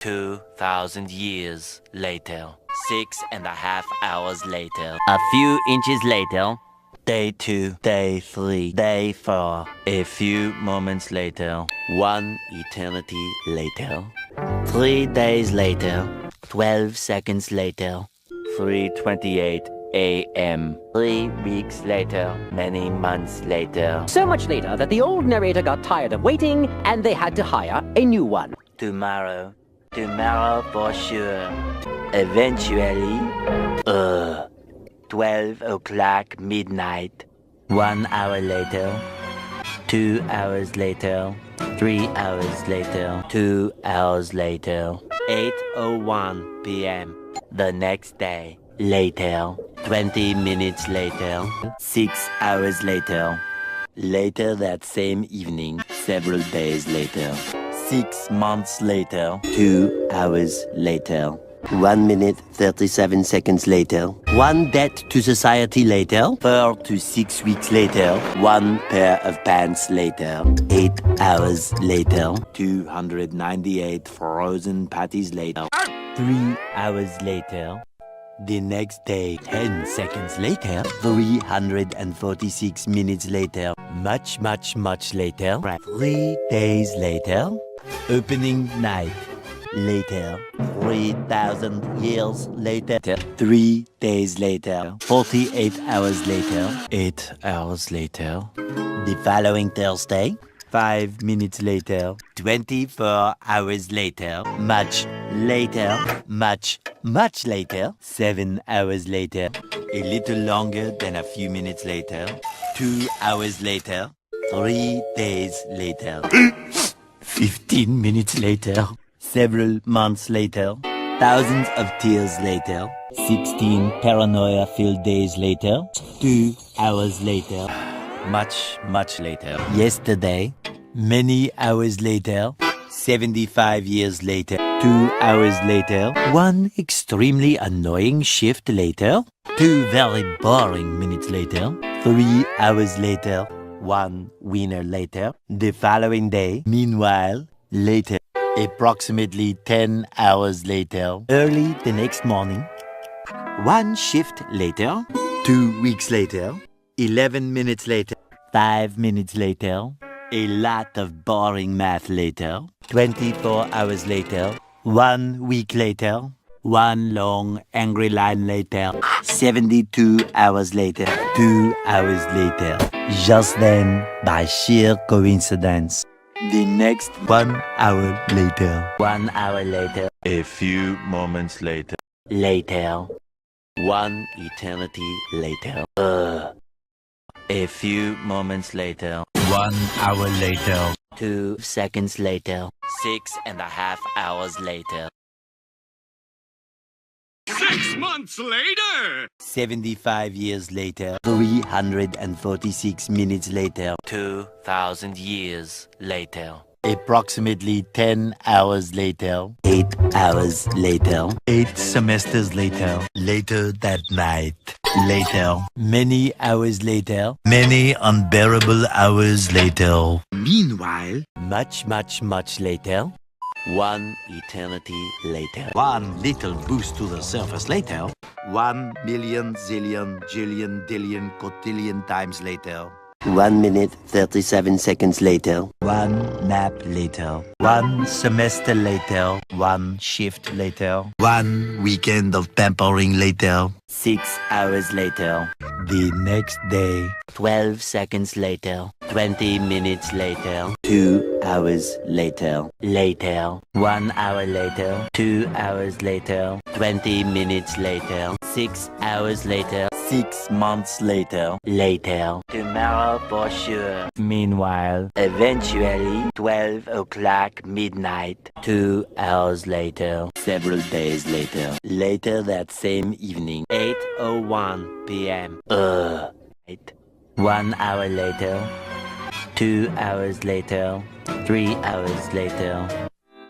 2,000 years later. 6.5 hours later. A few inches later. Day 2, day 3, day 4. A few moments later. 1 eternity later. 3 days later. 12 seconds later. 3:28 a.m. 3 weeks later. Many months later. So much later that the old narrator got tired of waiting and they had to hire a new one. Tomorrow. Tomorrow for sure. Eventually. 12 o'clock midnight. 1 hour later. 2 hours later. 3 hours later. 2 hours later. 8:01 p.m. The next day. Later. 20 minutes later. 6 hours later. Later that same evening. Several days later. 6 months later. 2 hours later. 1 minute 37 seconds later. 1 debt to society later. 4 to 6 weeks later. 1 pair of pants later. 8 hours later. 298 frozen patties later. 3 hours later. The next day, 10 seconds later. 346 minutes later. Much later. 3 days later. Opening night. Later. 3,000 years later. 3 days later. 48 hours later. 8 hours later. The following Thursday. 5 minutes later. 24 hours later. Much later. Much later. 7 hours later. A little longer than a few minutes later. 2 hours later. 3 days later. 15 minutes later. Several months later. Thousands of tears later. 16 paranoia-filled days later. 2 hours later. Much later. Yesterday. Many hours later. 75 years later. 2 hours later. 1 extremely annoying shift later. 2 very boring minutes later. 3 hours later. 1 winner later. The following day. Meanwhile. Later. Approximately 10 hours later. Early the next morning. 1 shift later. 2 weeks later. 11 minutes later. 5 minutes later. A lot of boring math later. 24 hours later. 1 week later. 1 long angry line later. 72 hours later. 2 hours later. Just then, by sheer coincidence. The next 1 hour later. 1 hour later. A few moments later. Later. 1 eternity later. A few moments later. 1 hour later. 2 seconds later. 6.5 hours later. 6 months later! 75 years later. 346 minutes later. 2,000 years later. Approximately 10 hours later. 8 hours later. 8 semesters later. Later that night. Later. Many hours later. Many unbearable hours later. Meanwhile, Much later. 1 eternity later. 1 little boost to the surface later. 1 million, zillion, jillion, dillion, cotillion times later. 1 minute 37 seconds later. 1 nap later. 1 semester later. 1 shift later. 1 weekend of pampering later. 6 hours later. The next day. 12 seconds later. 20 minutes later. 2 hours later. Later. 1 hour later. 2 hours later. 20 minutes later. 6 hours later. 6 months later. Later. Tomorrow for sure. Meanwhile. Eventually. 12 o'clock midnight. 2 hours later. Several days later. Later that same evening. 8:01 p.m. 1 hour later. 2 hours later. 3 hours later.